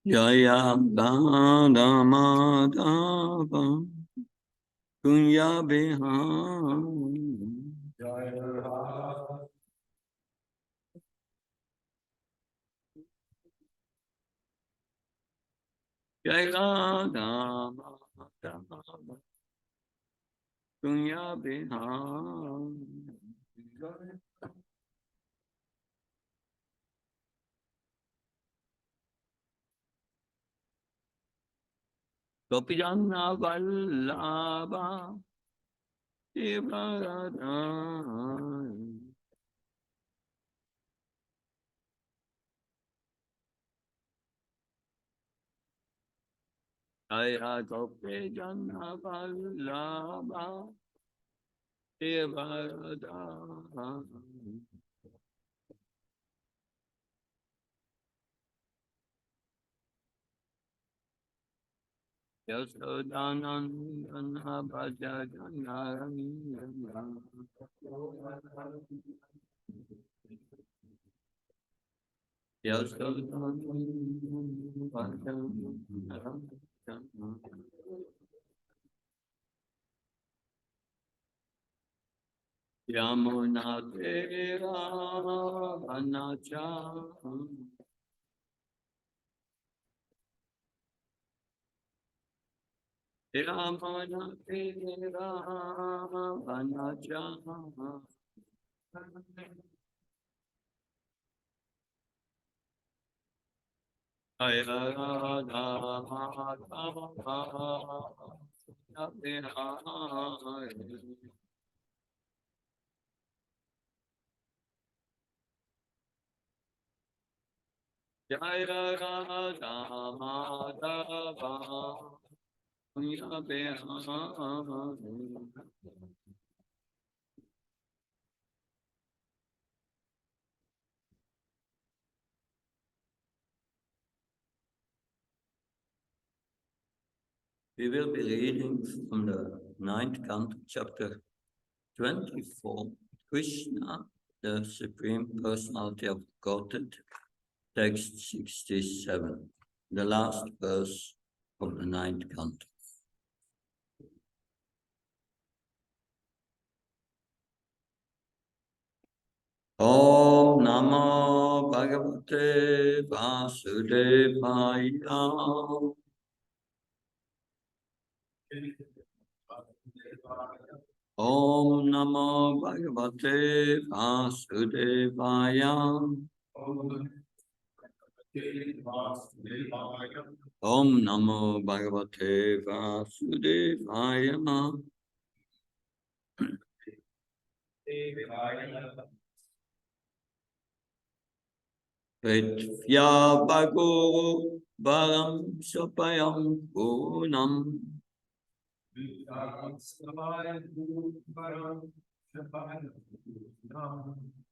Jaya Madhava Kunya Biham Jaya Madhava Kunya Biham Gopijana Vallabha Shivaradhan Jaya Gopijana Vallabha Shivaradhan Yasodanandana Bhajajanarandana Yasodanandana Bhajajanarandana Yamunatera Vanacham Yamunatera Vanacham Jaya Radha Madhava We will be reading from the 9th canto, chapter 24, Krishna, the Supreme Personality of Godhead, text 67, the last verse of the 9th canto. Om Namo Bhagavate Vasudevaya. Om Namo Bhagavate Vasudevaya. Om Namo Bhagavate Vasudevaya. Vetvya Bhago Balam Sapayam Punam.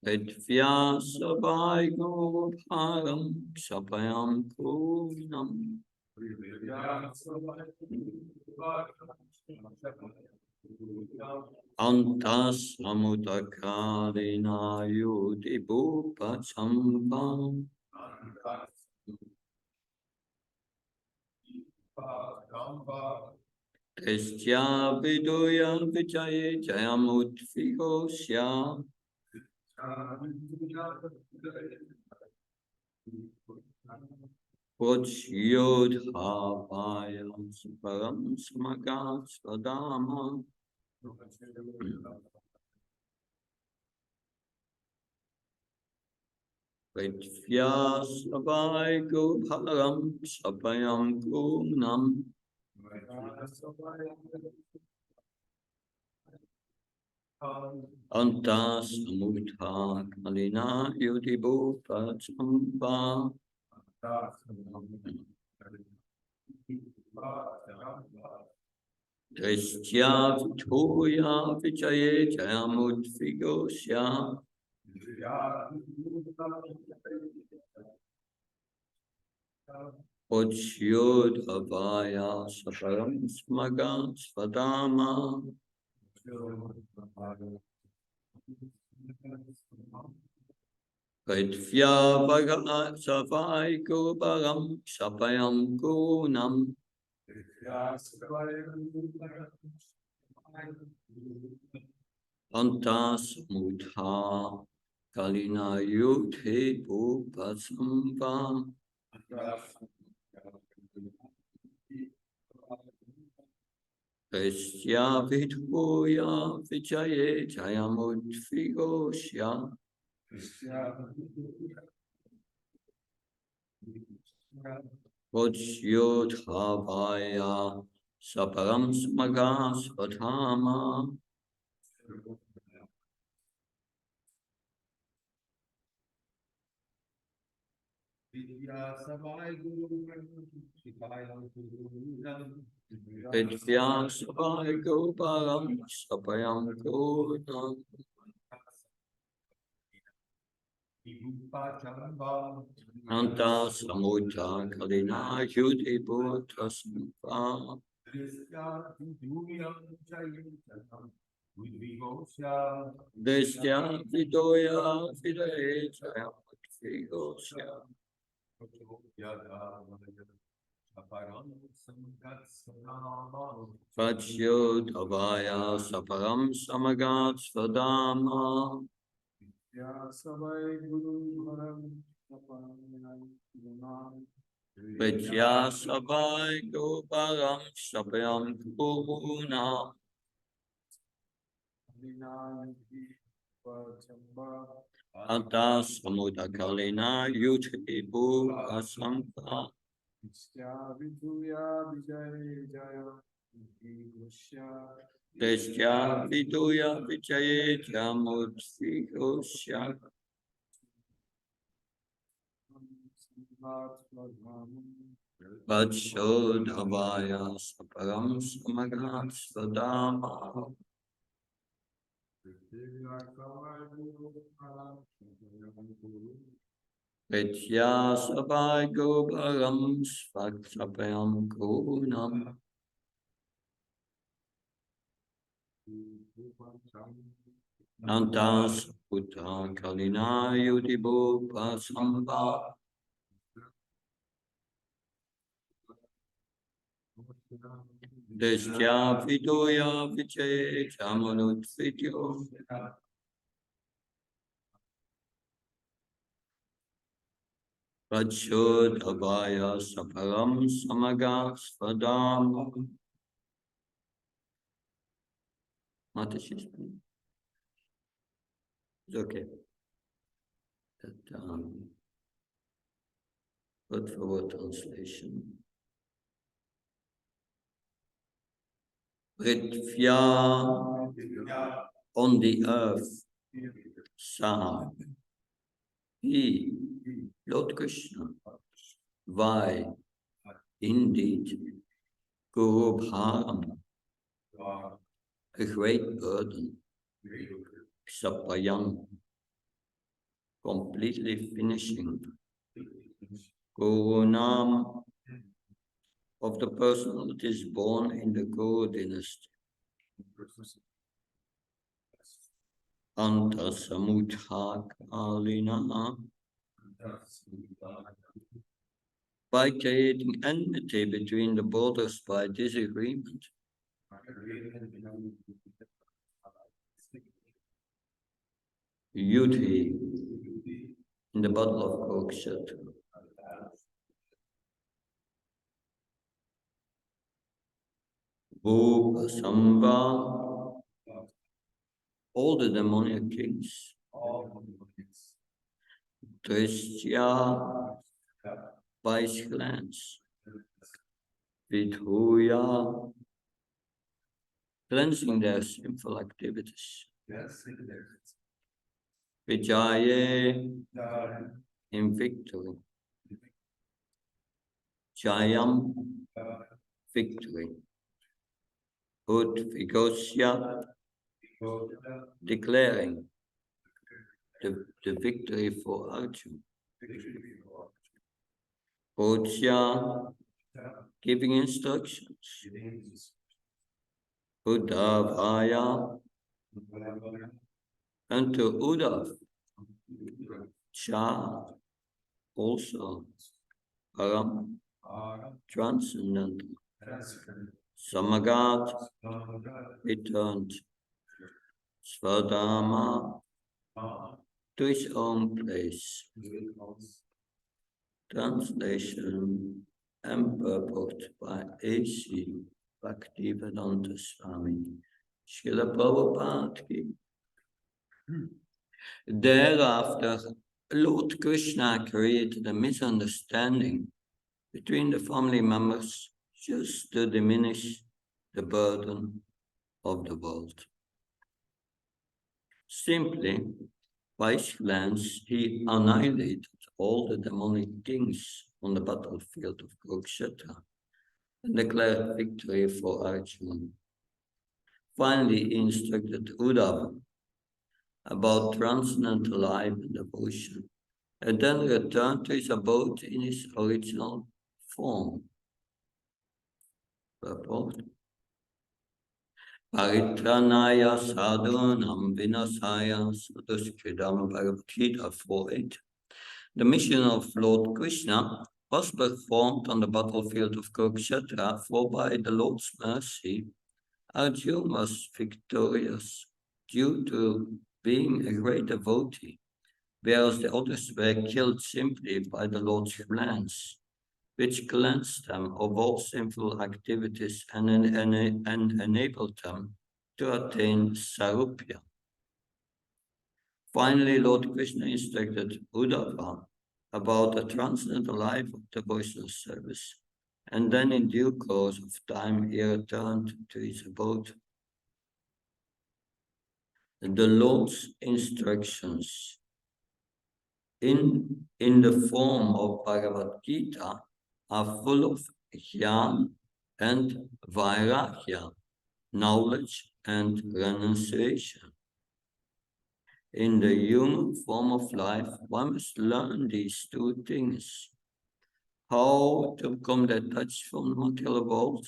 Vetvya Sabhaigo Bharam Sapayam Punam. Antas Samutakarina Yudi Bhupachambam. Testya Vidoya Vijaye Jayamutfigosya. Vajyodhavaya Param Samagat Swadama. Vetvya Savai Gopharam Sapayam Gunam. Antas Samutha Kalina Yudibo Pachamba. Testya Vitoya Vijaye Jayamutfigosya. Vajyodhavaya Saparam Smagat Svadama. Pritya Bhagat Savai Gubaram Sapayam Gunam Antas Mudha Kalina Yudhe Bhupasambam Krishya Vidhuya Vijaye Jayamudvigosya Vajyodhavaya Saparam Smaga Swadhama Vidya Savai Goparam Sapayam Gunam Anta Samudra Kalina Yudhi Bhupasambam Deshya Vidoya Vidaye Jayamudvigosya Vajyodhavaya Saparam Samagat Svadama Vidya Savai Goparam Sapayam Gunam Anta Samudra Kalina Yudhi Bhupasambam Deshya Vidoya Vijaye Jayamudvigosya Vajyodhavaya Saparam Samagat Svadama Vidya Savai Goparam Sapayam Gunam Antas Putra Kalina Yudhi Bhupasambam Deshya Vidoya Vijaye Jayamudvigosya Vajyodhavaya Saparam Samagat Svadama Mataji, it's okay. That, word for word translation. Prithvya on the earth, Sa, He, Lord Krishna, Vai, indeed, Guru Bharam, a great burden, Sapayam, completely finishing, Gurunam, of the person that is born in the Guru dynasty. Anta Samudra Kalina, by creating enmity between the borders by disagreement. Yudhi, in the battle of Kurukshetra. Bhupasambam, all the demoniac kings. Trishya, vice clans. Vidhuya, cleansing their sinful activities. Vijaye, in victory. Jayam, victory. Udvigosya, declaring the victory for Arjuna. Bhojya, giving instructions. Uddhavaya, and to Uddhav, Cha, also. Param, transcendental. Samagat, returned. Svadharma, to his own place. Translation and purport by A.C. Bhaktivedanta Swami. Srila Prabhupada ki. Thereafter, Lord Krishna created a misunderstanding between the family members just to diminish the burden of the world. Simply, by his glance, he annihilated all the demonic kings on the battlefield of Kurukshetra and declared victory for Arjuna. Finally, he instructed Uddhava about transcendental life and devotion, and then returned to his abode in his original form. Purport. Paritranaya sadhunam vinasaya saduskridam Bhagavad Gita 4.8. The mission of Lord Krishna was performed on the battlefield of Kurukshetra, for by the Lord's mercy, Arjuna was victorious due to being a great devotee, whereas the others were killed simply by the Lord's glance, which cleansed them of all sinful activities and enabled them to attain Sarupya. Finally, Lord Krishna instructed Uddhava about the transcendental life of devotional service, and then in due course of time he returned to his abode. The Lord's instructions in the form of Bhagavad Gita are full of jnana and vairagya, knowledge and renunciation. In the human form of life, one must learn these two things: how to become detached from the material world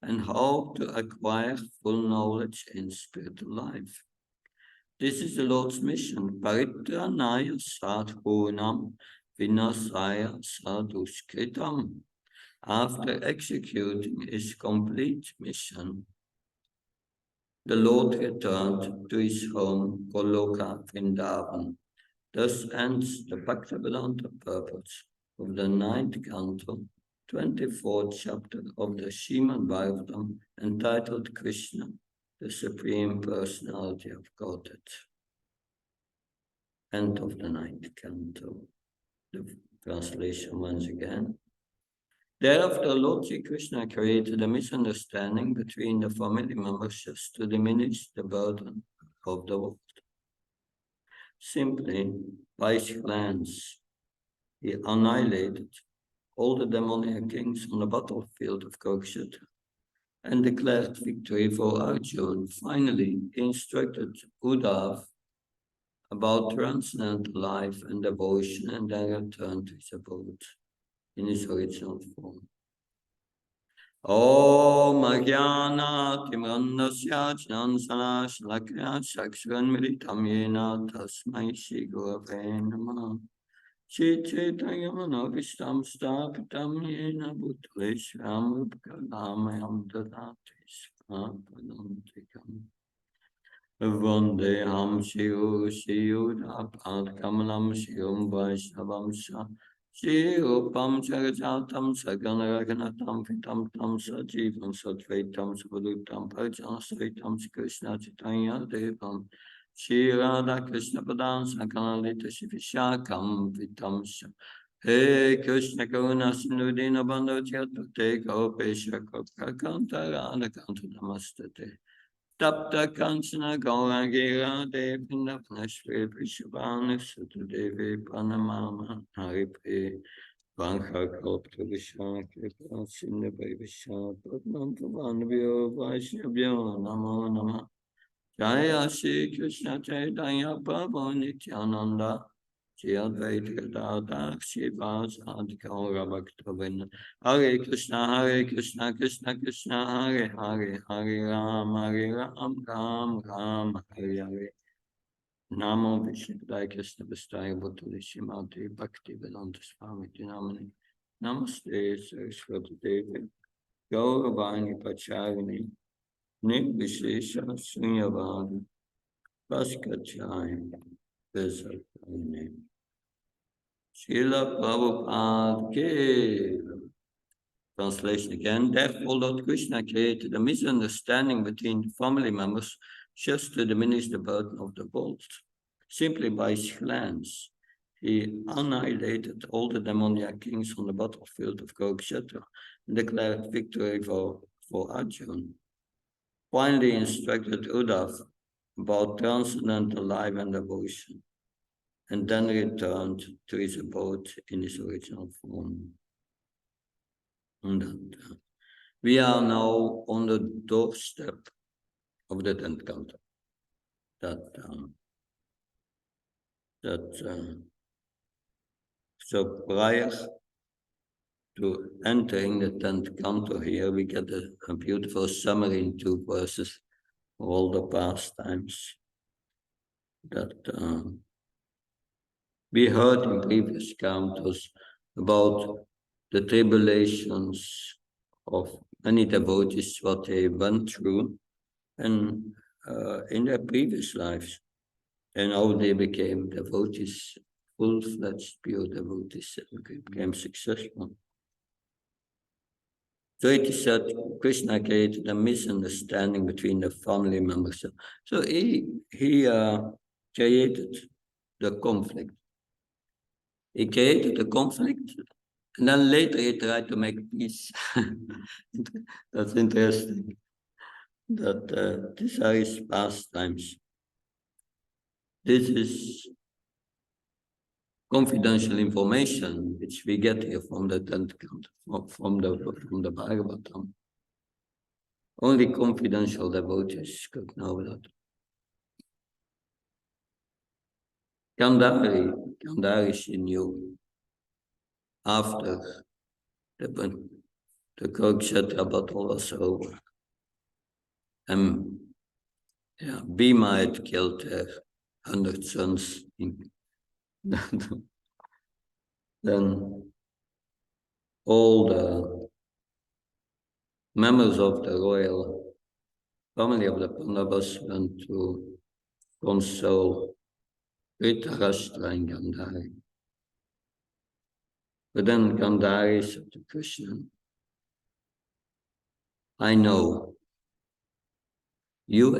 and how to acquire full knowledge in spiritual life. This is the Lord's mission: Paritranaya sadhunam vinasaya saduskritam. After executing his complete mission, the Lord returned to his home, Goloka Vrindavan. Thus ends the Bhaktivedanta purpose of the 9th canto, 24th chapter of the Srimad Bhagavatam, entitled Krishna, the Supreme Personality of Godhead. End of the 9th canto. The translation once again. Thereafter, Lord Sri Krishna created a misunderstanding between the family members just to diminish the burden of the world. Simply, by his glance, he annihilated all the demonic kings on the battlefield of Kurukshetra and declared victory for Arjuna. Finally, he instructed Uddhava about transcendental life and devotion, and then returned to his abode in his original form. Om Ajnana Timrandasya Jnansana Shalakya Chakshuran Militam Yena Tasmai Shri Gurave Namah. Shri Chaitanya Manovistam Stapitam Yena Bhutale Shram Rupakamayam Dadati Svapadantikam. Vandeham Shiru Shiyudapad Kamalam Shirum Vaishnavam Shah Shirupam Charajatam Saganaraganatam Vitam Tam Sajivam Sadvaitam Sabadutam Parjana Saitam Krishna Chaitanya Devam Shri Radha Krishna Padan Sankalalita Shivishakam Vitam Shah. Hey Krishna Karuna Sindhu Dina Bandha Chatpate Gopesha Kopakanta Radha Kanta Namastate Tapta Kanchana Gauragira Devina Panashve Vishabhanu Sutadevi Panamama Haripe Vankha Kopta Vishakya Sinda Vaivishya Padmam Pavanabhyo Vaishnavyo Namo Nama Jaya Shri Krishna Chaitanya Prabhu Nityananda Shri Advaita Gadadhar Srivasadi Gaura Bhaktavinda Hare Krishna Krishna Krishna Hare Hare Hare Ram Ram Ram Hare Hare Namo Vishnudaikasna Vastaya Bhutulishimati Bhakti Vedanta Swami Dinamani. Namaste Saraswati Devi. Gauravani Pacharini. Nirvishesha Sunyavadi. Paskachayam Vesartayane. Srila Prabhupada Ki. Translation again. Therefore, Lord Krishna created a misunderstanding between the family members just to diminish the burden of the world. Simply by his glance, he annihilated all the demoniac kings on the battlefield of Kurukshetra and declared victory for Arjuna. Finally instructed Uddhav about transcendental life and devotion, and then returned to his abode in his original form. And we are now on the doorstep of the 10th canto. So prior to entering the 10th canto here, we get a beautiful summary in 2 verses of all the pastimes that we heard in previous cantos about the tribulations of many devotees, what they went through, and in their previous lives, and how they became devotees, full-fledged pure devotees, and became successful. So it is said Krishna created a misunderstanding between the family members. So he created the conflict. He created the conflict, and then later he tried to make peace. That's interesting. That these are his pastimes. This is confidential information which we get here from the 10th canto, from the Bhagavatam. Only confidential devotees could know that. Gandhari she knew after the Kurukshetra battle was over. Yeah, Bhima had killed 100 sons. Then all the members of the royal family of the Pandavas went to console Dhritarashtra and Gandhari. But then Gandhari said to Krishna, I know you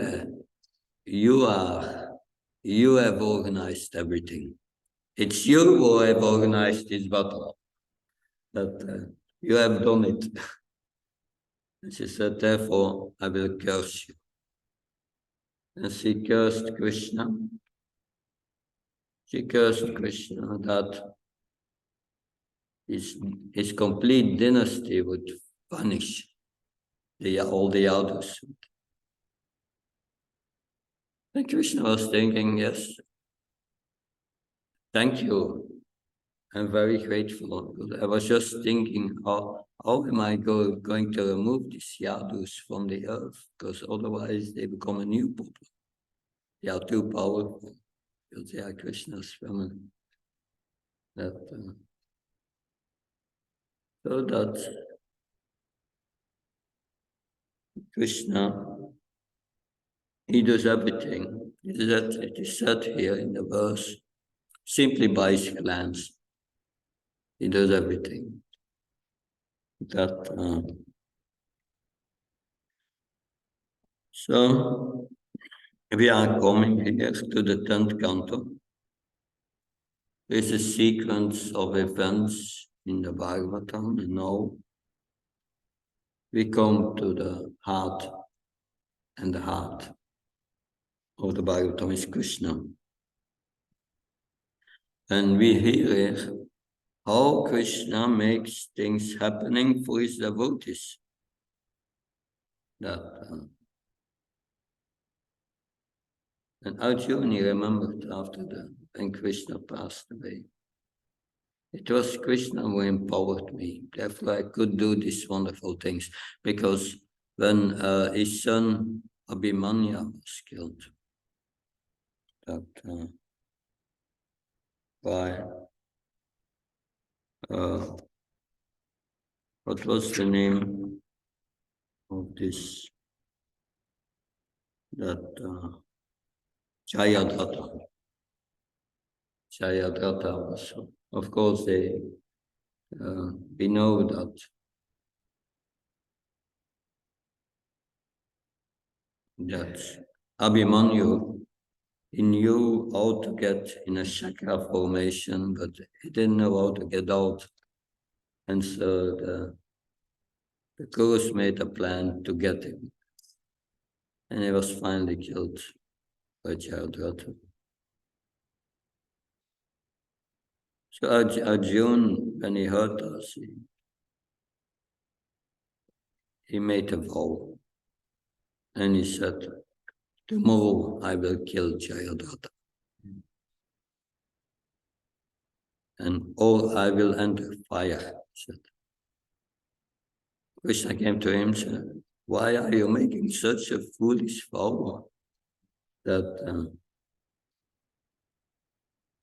have organized everything. It's you who have organized this battle. That you have done it. And she said, therefore, I will curse you. And she cursed Krishna. She cursed Krishna that his complete dynasty would vanish. All the Yadus. And Krishna was thinking, yes, thank you. I'm very grateful. I was just thinking, how am I going to remove these Yadus from the earth? Because otherwise they become a new problem. They are too powerful. Because they are Krishna's family. So that Krishna, he does everything. It is said here in the verse, simply by his glance. He does everything. So we are coming here to the 10th canto. There's a sequence of events in the Bhagavatam, and now we come to the heart, and the heart of the Bhagavatam is Krishna. And we hear how Krishna makes things happening for his devotees. And Arjuna remembered when Krishna passed away. It was Krishna who empowered me. Therefore, I could do these wonderful things. Because when his son Abhimanyu was killed, that by what was the name of this? That Jayadratha was, of course, we know that Abhimanyu, he knew how to get in a chakra formation, but he didn't know how to get out. And so the Kurus made a plan to get him. And he was finally killed by Jayadratha. So Arjuna, when he heard us, he made a vow. And he said, tomorrow I will kill Jayadratha. And I will enter fire, he said. Krishna came to him and said, why are you making such a foolish vow? But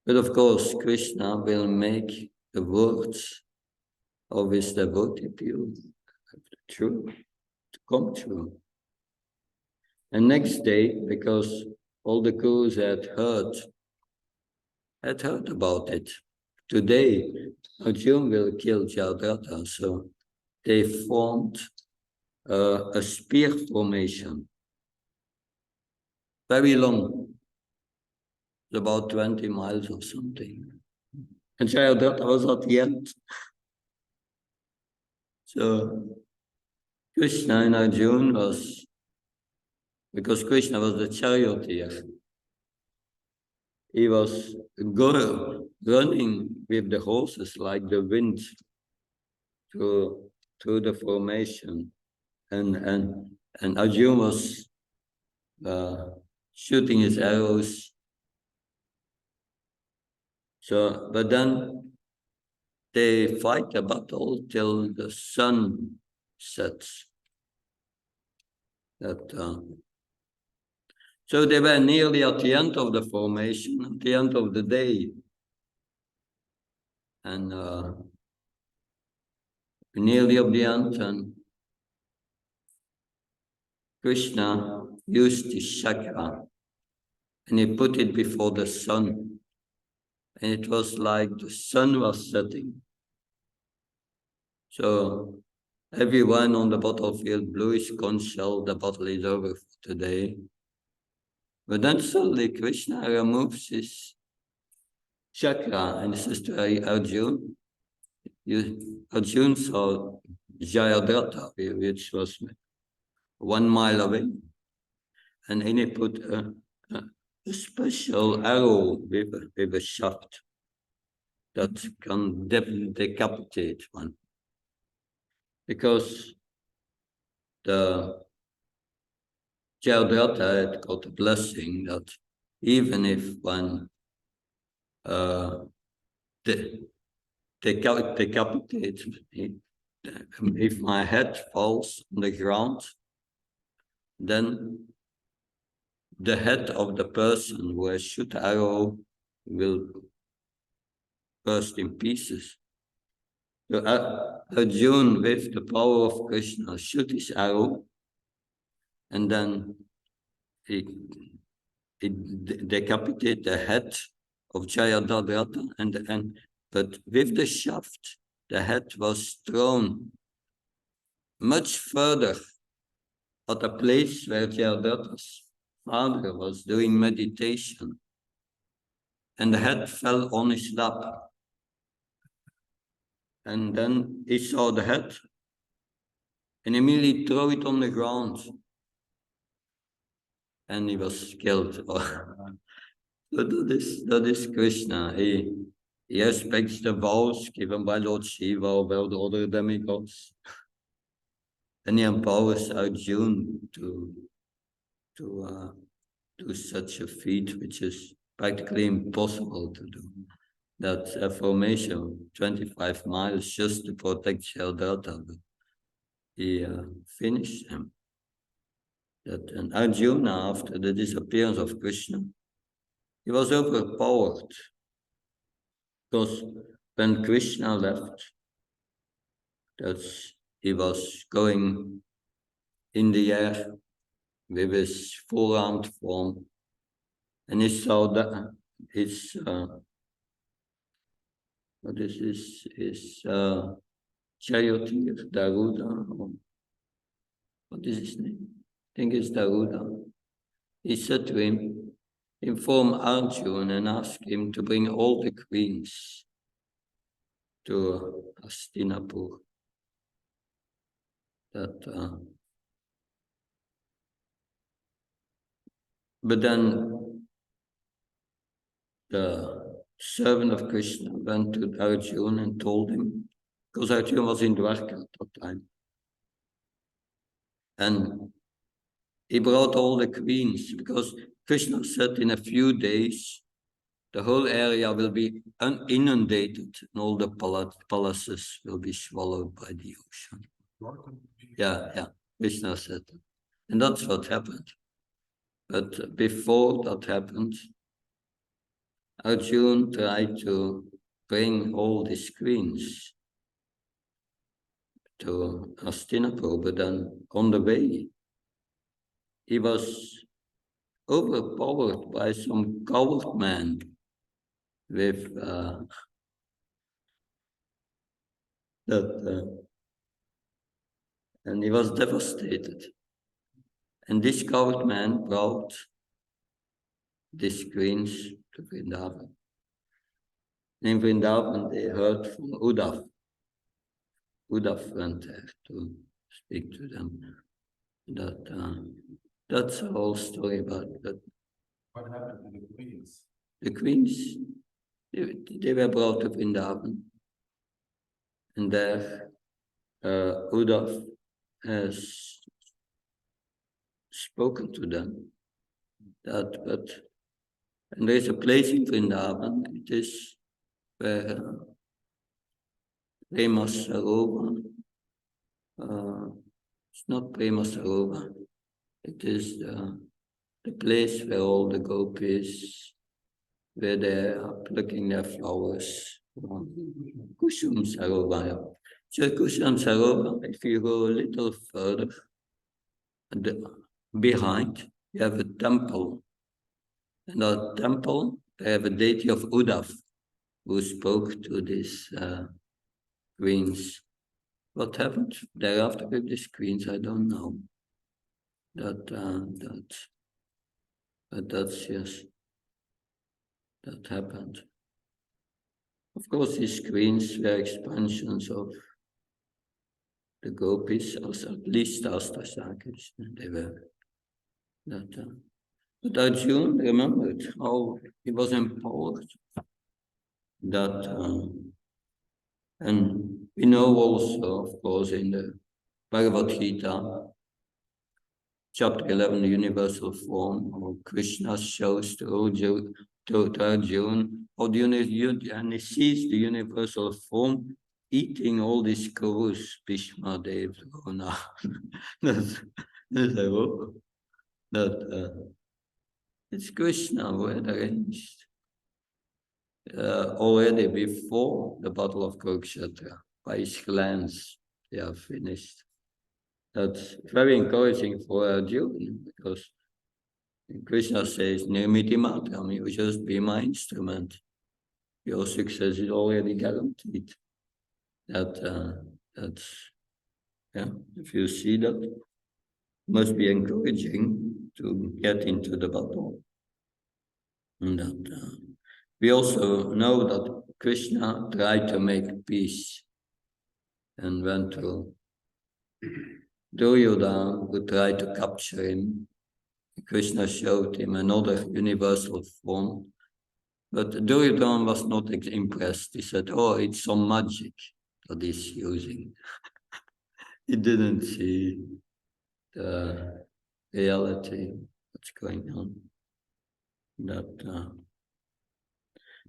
of course, Krishna will make the words of his devotee people true, to come true. And next day, because all the Kurus had heard about it, today Arjuna will kill Jayadratha, so they formed a spear formation, very long, about 20 miles or something. And Jayadratha was at the end. So Krishna and Arjuna was, because Krishna was the charioteer, he was running with the horses like the wind through the formation, and Arjuna was shooting his arrows. So, but then they fight a battle till the sun sets. So they were nearly at the end of the formation, at the end of the day. And nearly at the end, and Krishna used his chakra and he put it before the sun. And it was like the sun was setting. So everyone on the battlefield blew his conch shell, the battle is over for today. But then suddenly Krishna removes his chakra and says to Arjuna, Arjuna saw Jayadratha, which was 1 mile away, and he put a special arrow with a shaft that can decapitate one. Because the Jayadratha had got a blessing that even if one decapitates me, if my head falls on the ground, then the head of the person who has shot the arrow will burst in pieces. So Arjuna, with the power of Krishna, shot his arrow, and then he decapitated the head of Jayadratha, but with the shaft, the head was thrown much further at a place where Jayadratha's father was doing meditation, and the head fell on his lap. And then he saw the head and immediately threw it on the ground, and he was killed. So that is Krishna. He respects the vows given by Lord Shiva or by the other demigods, and he empowers Arjuna to do such a feat, which is practically impossible to do. That a formation 25 miles just to protect Jayadratha, but he finished him. And Arjuna, after the disappearance of Krishna, He was overpowered because when Krishna left, he was going in the air with his full-armed form, and he saw that his what is his charioteer, Daruda, or what is his name? I think it's Daruda. He said to him, inform Arjuna and ask him to bring all the queens to Hastinapur. But then the servant of Krishna went to Arjuna and told him, because Arjuna was in Dwarka at that time, and he brought all the queens, because Krishna said in a few days, the whole area will be inundated and all the palaces will be swallowed by the ocean. Yeah, Krishna said that. And that's what happened. But before that happened, Arjuna tried to bring all these queens to Hastinapur, but then on the way, he was overpowered by some coward man with and he was devastated. And this coward man brought these queens to Vrindavan. In Vrindavan, they heard from Uddhav. Uddhav went there to speak to them. That's the whole story about that. What happened to the queens? The queens, they were brought to Vrindavan. And there, Uddhav has spoken to them and there is a place in Vrindavan, it is where Prema Sarovar, it's not Prema Sarovar, it is the place where all the gopis, where they are plucking their flowers. Kushum Sarovar. So Kushum Sarovar, if you go a little further, behind, you have a temple. And that temple, they have a deity of Uddhav, who spoke to these queens. What happened thereafter with these queens, I don't know. But that's yes, that happened. Of course, these queens were expansions of the gopis, at least Astasakis. They were that. But Arjuna remembered how he was empowered. And we know also, of course, in the Bhagavad Gita, chapter 11, the universal form, how Krishna shows to Arjuna, and he sees the universal form eating all these kurus, Bhishma, Dev, Drona. It's Krishna who had arranged already before the Battle of Kurukshetra. By his glance, they are finished. That's very encouraging for Arjuna, because Krishna says, Nirmiti Matram, you just be my instrument. Your success is already guaranteed. If you see that, must be encouraging to get into the battle. And we also know that Krishna tried to make peace and went to Duryodhana, who tried to capture him. Krishna showed him another universal form, but Duryodhana was not impressed. He said, oh, it's some magic that he's using. He didn't see the reality that's going on.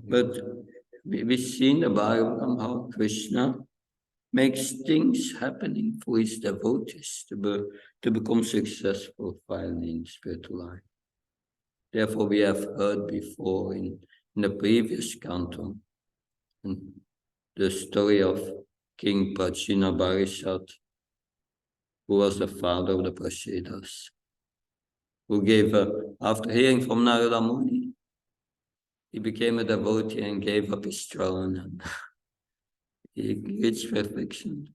But we see in the Bible how Krishna makes things happening for his devotees to become successful finally in spiritual life. Therefore, we have heard before in the previous canto the story of King Prachina Barishat, who was the father of the Prachedas, who gave up, after hearing from Narada Muni, he became a devotee and gave up his throne. And he reached perfection.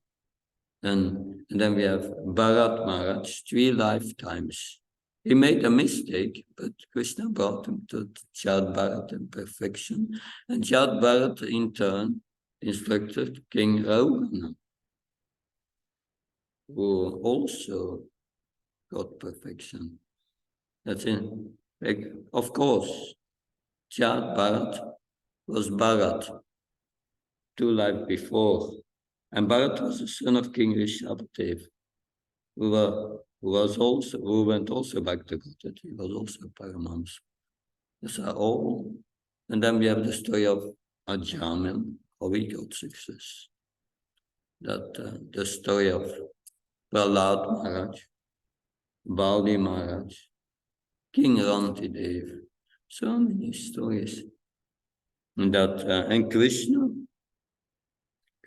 And then we have Bharat Maharaj, 3 lifetimes. He made a mistake, but Krishna brought him to Jad Bharat and perfection. And Jad Bharat, in turn, instructed King Raugana, who also got perfection. That's it. Like, of course, Jad Bharat was Bharat 2 lives before. And Bharat was the son of King Rishabhadev, who went also back to Godhead. He was also a Paramahamsa. These are all. And then we have the story of Ajamil, how he got success. That the story of Prahlad Maharaj, Bali Maharaj, King Rantidev, so many stories. And and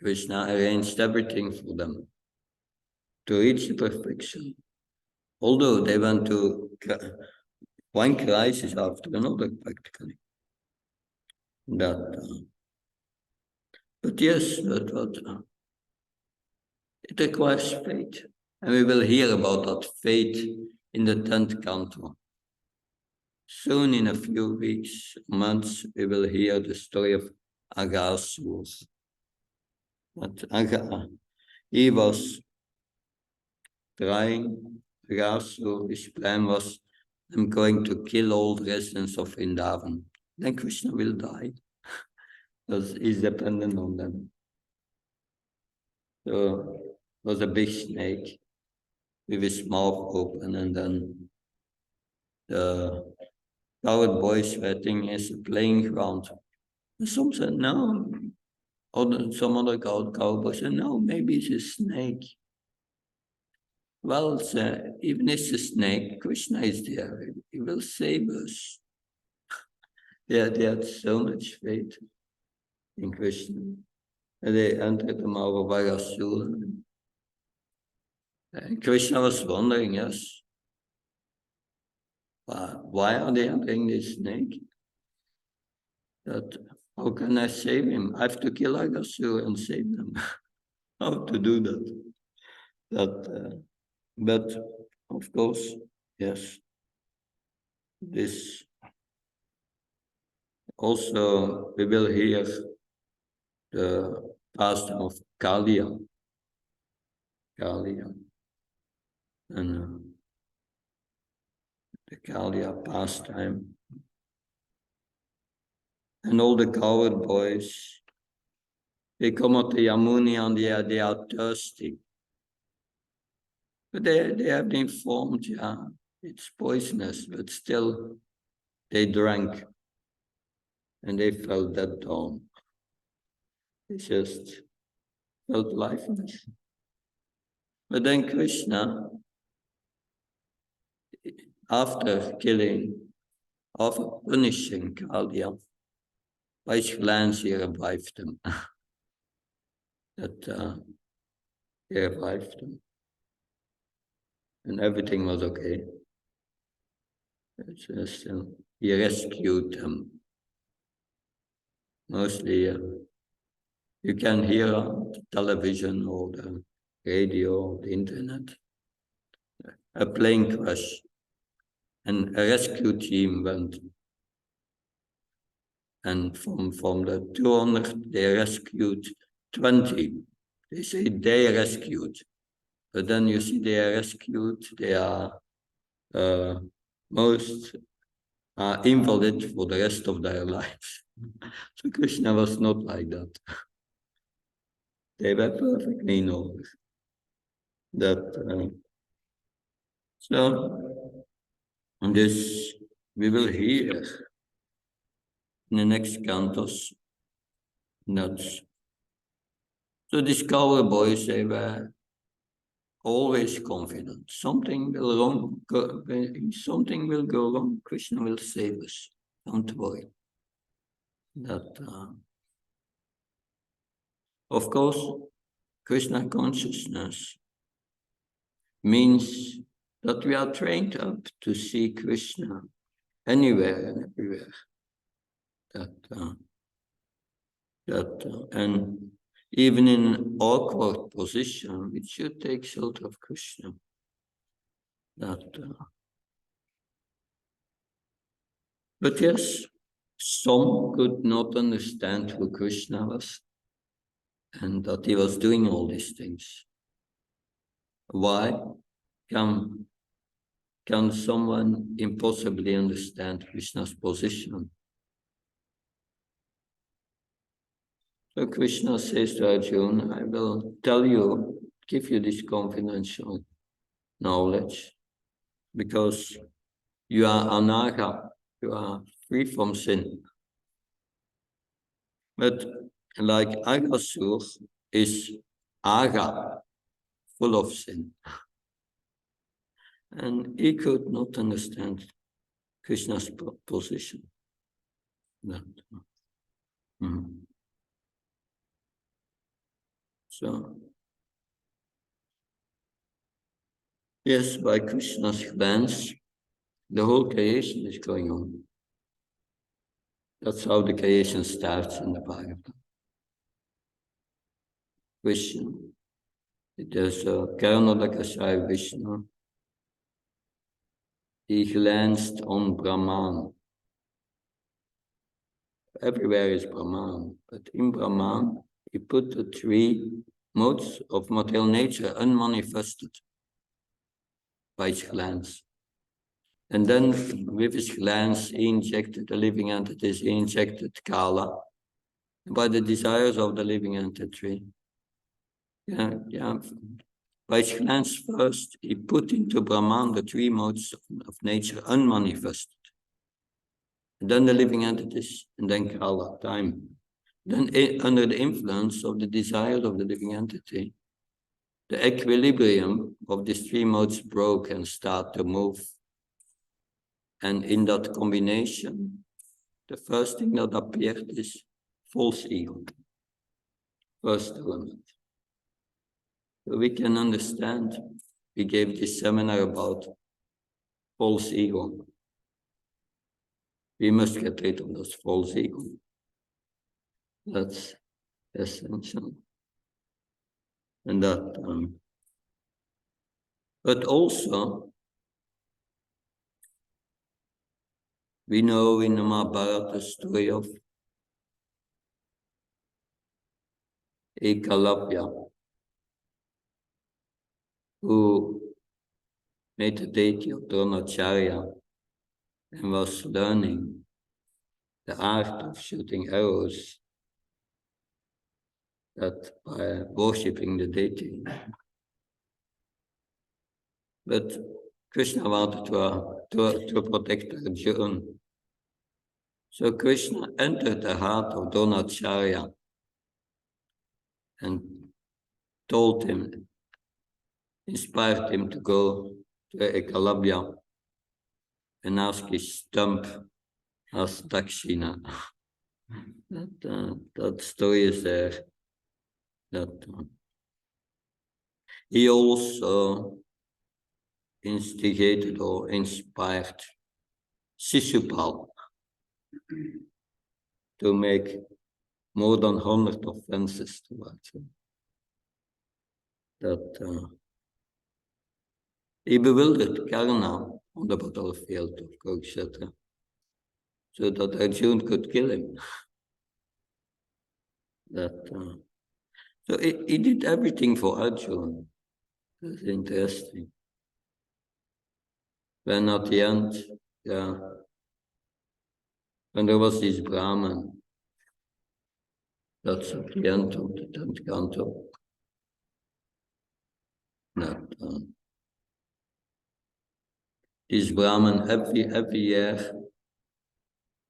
Krishna arranged everything for them to reach perfection. Although they went to one crisis after another, practically. But yes, it requires faith. And we will hear about that faith in the 10th canto. Soon, in a few weeks, months, we will hear the story of Aghasur. He was trying, Aghasur, his plan was, I'm going to kill all the residents of Vrindavan. Then Krishna will die, because he's dependent on them. So it was a big snake with his mouth open, and then the coward boy sweating is a playing ground. And some said no, or some other cowboy said no, maybe it's a snake. Well, even if it's a snake, Krishna is there. He will save us. Yeah, they had so much faith in Krishna. And they entered the mouth of Aghasur. And Krishna was wondering, yes, why are they entering this snake? How can I save him? I have to kill Aghasur and save them. How to do that? But of course, yes. This also, we will hear the pastime of Kalia. And the Kalia pastime. And all the coward boys, they come at the Yamuni and they are thirsty. But they have been informed, yeah, it's poisonous, but still they drank and they felt that dawn. They just felt lifeless. But then Krishna, after punishing Kaldya, by his glance he revived them. He revived them. And everything was okay. It's just, he rescued them. Mostly, you can hear on the television or the radio or the internet, a plane crash, and a rescue team went. And from the 200, they rescued 20. They say they rescued. But then you see they are rescued, they are most invalid for the rest of their lives. So Krishna was not like that. They were perfectly know that. So this we will hear in the next cantos. That's so these cowboys, they were always confident. Something will something will go wrong. Krishna will save us. Don't worry. That, of course, Krishna consciousness means that we are trained up to see Krishna anywhere and everywhere. And even in awkward position, we should take shelter of Krishna. But yes, some could not understand who Krishna was and that he was doing all these things. Why can someone impossibly understand Krishna's position? So Krishna says to Arjuna, I will give you this confidential knowledge because you are anaga, you are free from sin. But like Agasur is aga, full of sin. And he could not understand Krishna's position. So, yes, by Krishna's glance, the whole creation is going on. That's how the creation starts in the Bhagavatam. Krishna, there's a Karnadakasai Vishnu. He glanced on Brahman. Everywhere is Brahman, but in Brahman, he put the three modes of material nature unmanifested by his glance. And then with his glance, he injected the living entities, he injected Kala by the desires of the living entity. By his glance first, he put into Brahman the three modes of nature unmanifested. And then the living entities, and then Kala, time. Then under the influence of the desires of the living entity, the equilibrium of these three modes broke and started to move. And in that combination, the first thing that appeared is false ego. First element. So we can understand, we gave this seminar about false ego. We must get rid of those false ego. That's essential. And that, but also, we know in the Mahabharata the story of Ekalapya, who made the deity of Dronacharya and was learning the art of shooting arrows that by worshipping the deity. But Krishna wanted to protect Arjuna. So Krishna entered the heart of Dronacharya and told him, inspired him to go to Ekalabya and ask his stump as Dakshina. That story is there. He also instigated or inspired Sisupal to make more than 100 offenses towards him. He bewildered Karna on the battlefield of Kurukshetra so that Arjuna could kill him. So he did everything for Arjuna. That's interesting. When at the end, when there was this Brahman, that's at the end of the 10th canto. This Brahman, every year,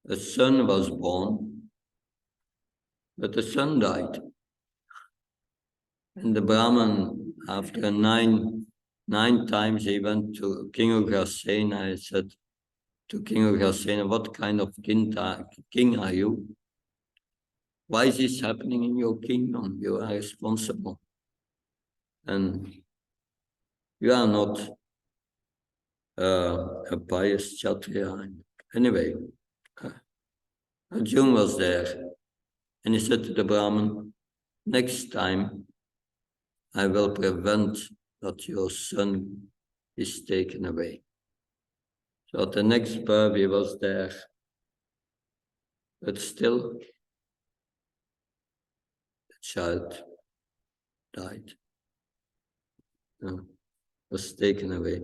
a son was born, but the son died. And the Brahman after nine times he went to King Ugrasena. I said to King Ugrasena, what kind of king are you? Why is this happening in your kingdom? You are responsible. And you are not a pious Kshatriya. Anyway, Arjun was there. And he said to the Brahmin, next time I will prevent that your son is taken away. So the next birth he was there. But still, the child died. Was taken away.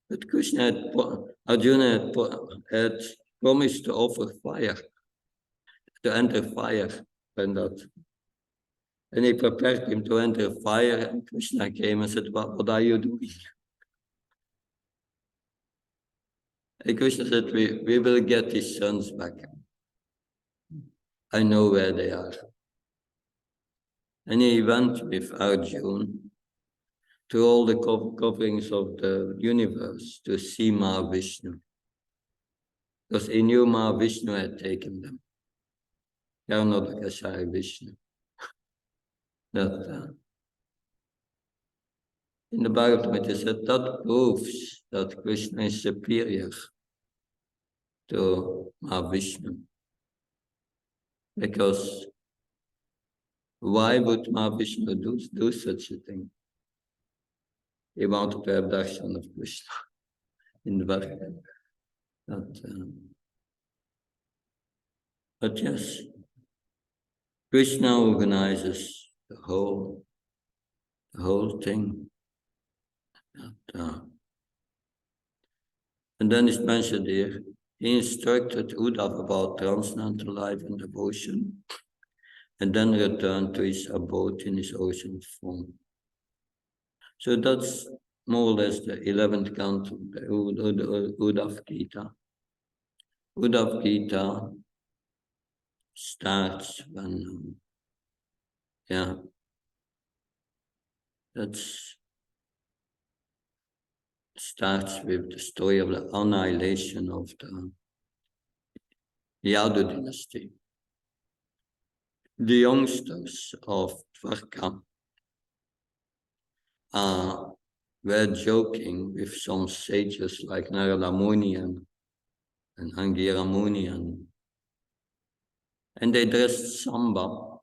But Krishna Arjuna had promised to offer fire, to enter fire, and that. And he prepared him to enter fire, and Krishna came and said, what are you doing? And Krishna said, we will get his sons back. I know where they are. And he went with Arjuna to all the coverings of the universe to see Mahavishnu. Because he knew Mahavishnu had taken them. They are not Kashaya Vishnu. That in the Bhagavad Gita said that proves that Krishna is superior to Mahavishnu. Because why would Mahavishnu do such a thing? He wanted to have darshan of Krishna in the Bhagavad Gita. But yes, Krishna organizes the whole thing. And then it's mentioned here, he instructed Uddhava about transcendental life and devotion, and then returned to his abode in his ocean form. So that's more or less the 11th canto, the Uddhava Gita. Uddhava Gita starts when, starts with the story of the annihilation of the Yadu dynasty. The youngsters of Dwarka were joking with some sages like Narada Muni and Angira Muni, and they dressed Samba.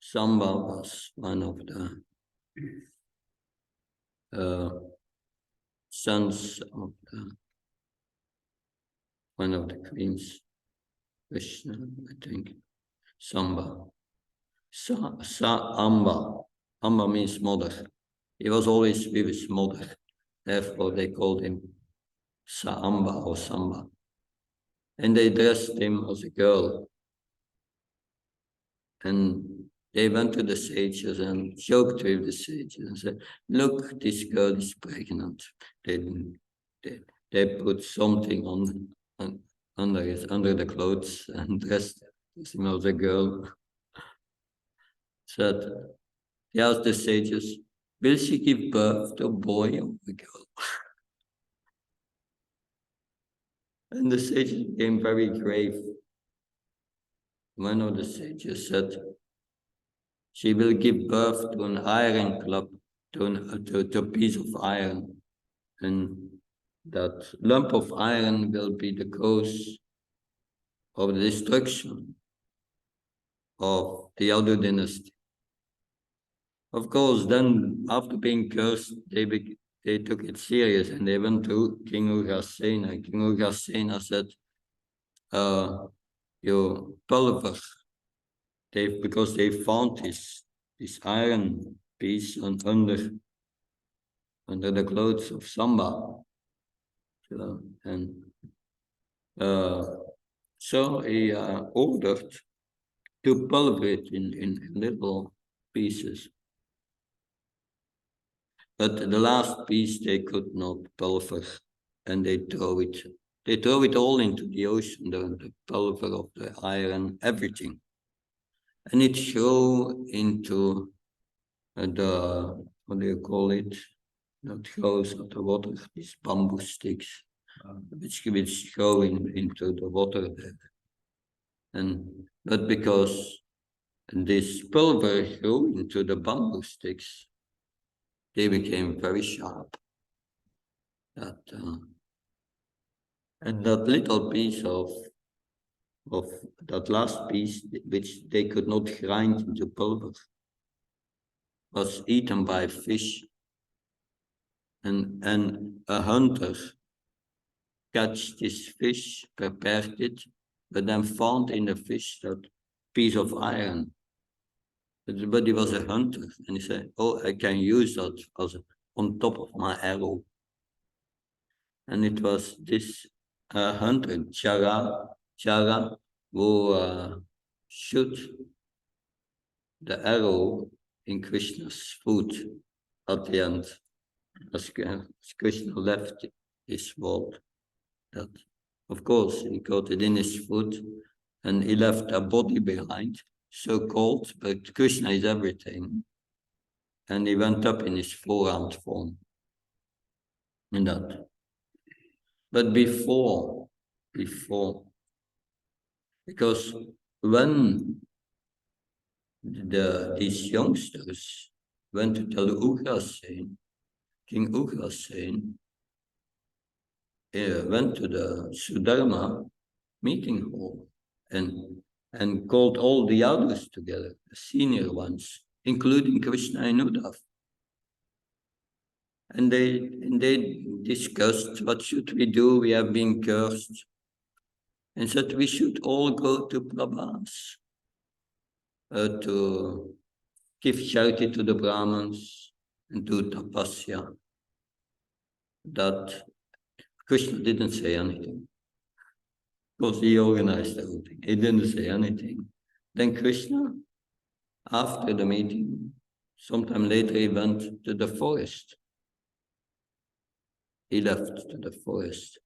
Samba was one of the sons of one of the queens, Krishna, I think. Samba. Amba. Amba means mother. He was always with his mother. Therefore, they called him Amba or Samba. And they dressed him as a girl. And they went to the sages and joked with the sages and said, look, this girl is pregnant. They put something under the clothes and dressed him as a girl. Said, he asked the sages, will she give birth to a boy or a girl? And the sages became very grave. One of the sages said, she will give birth to an iron club, to a piece of iron. And that lump of iron will be the cause of the destruction of the Yadu dynasty. Of course, then after being cursed, they took it serious and they went to King Ugrasena. King Ugrasena said, you pulver, because they found this iron piece under the clothes of Samba. So he ordered to pulver it in little pieces. But the last piece they could not pulver, and they throw it. They throw it all into the ocean, the pulver of the iron, everything. and it threw into the, what do you call it? That throws at the water, these bamboo sticks, which throw into the water there. But because this pulver threw into the bamboo sticks, they became very sharp. And that little piece of that last piece, which they could not grind into pulver, was eaten by fish. And a hunter catched this fish, prepared it, but then found in the fish that piece of iron. But he was a hunter, and he said, "Oh, I can use that as on top of my arrow." And it was this hunter, Chara, who shot the arrow in Krishna's foot at the end, as Krishna left his world. That, of course, he got it in his foot, and he left a body behind, so cold, but Krishna is everything. And he went up in his four-armed form. In that. But before, because when these youngsters went to tell Ugrasen, King Ugrasen went to the Sudharma meeting hall and called all the others together, the senior ones, including Krishna and Uddhav. And they discussed, what should we do? We have been cursed. And said we should all go to Prabhas to give charity to the Brahmins and do tapasya. That Krishna didn't say anything. Because he organized everything. He didn't say anything. Then Krishna, after the meeting, sometime later he went to the forest. He left to the forest.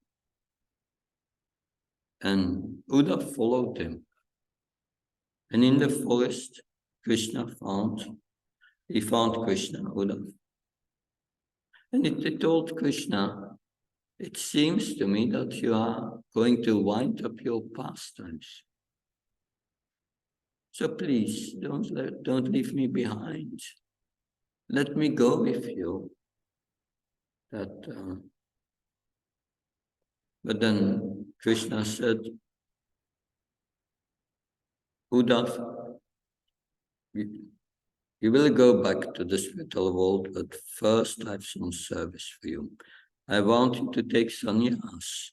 And Uddhav followed him. And in the forest, Krishna found Krishna, Uddhav. And it told Krishna, it seems to me that you are going to wind up your pastimes. So please, don't leave me behind. Let me go with you. But then Krishna said, Uddhav, you will go back to the spiritual world, but first I have some service for you. I want you to take sannyas